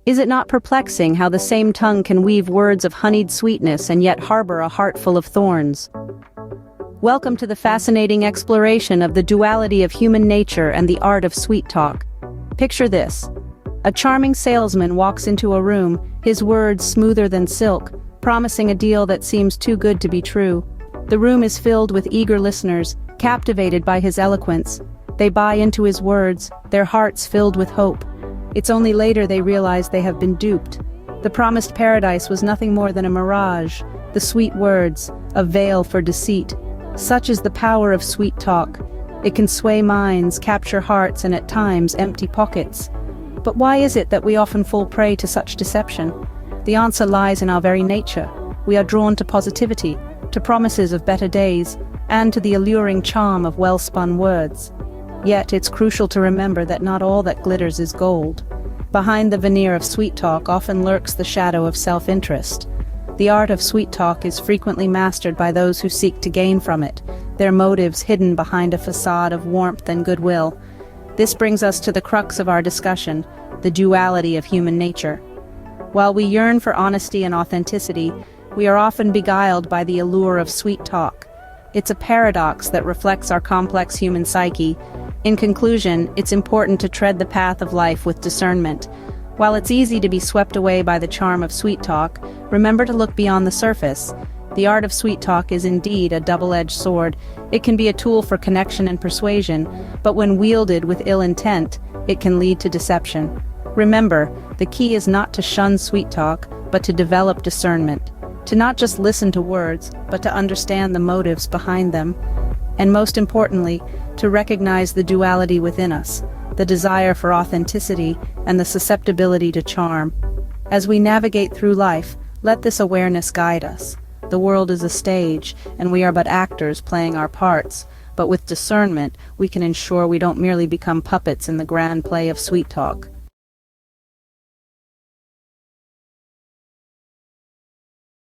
Is it not perplexing how the same tongue can weave words of honeyed sweetness and yet harbor a heart full of thorns? Welcome to the fascinating exploration of the duality of human nature and the art of sweet talk. Picture this. A charming salesman walks into a room, his words smoother than silk, promising a deal that seems too good to be true. The room is filled with eager listeners, captivated by his eloquence. They buy into his words, their hearts filled with hope. It's only later they realize they have been duped. The promised paradise was nothing more than a mirage, the sweet words, a veil for deceit. Such is the power of sweet talk. It can sway minds, capture hearts, and at times empty pockets. But why is it that we often fall prey to such deception? The answer lies in our very nature. We are drawn to positivity, to promises of better days, and to the alluring charm of well-spun words. Yet it's crucial to remember that not all that glitters is gold. Behind the veneer of sweet talk often lurks the shadow of self-interest. The art of sweet talk is frequently mastered by those who seek to gain from it, their motives hidden behind a facade of warmth and goodwill. This brings us to the crux of our discussion, the duality of human nature. While we yearn for honesty and authenticity, we are often beguiled by the allure of sweet talk. It's a paradox that reflects our complex human psyche. In conclusion, it's important to tread the path of life with discernment. While it's easy to be swept away by the charm of sweet talk, remember to look beyond the surface. The art of sweet talk is indeed a double-edged sword. It can be a tool for connection and persuasion, but when wielded with ill intent, it can lead to deception. Remember, the key is not to shun sweet talk, but to develop discernment. To not just listen to words, but to understand the motives behind them. And most importantly, to recognize the duality within us, the desire for authenticity and the susceptibility to charm. As we navigate through life, let this awareness guide us. The world is a stage, and we are but actors playing our parts. But with discernment, we can ensure we don't merely become puppets in the grand play of sweet talk.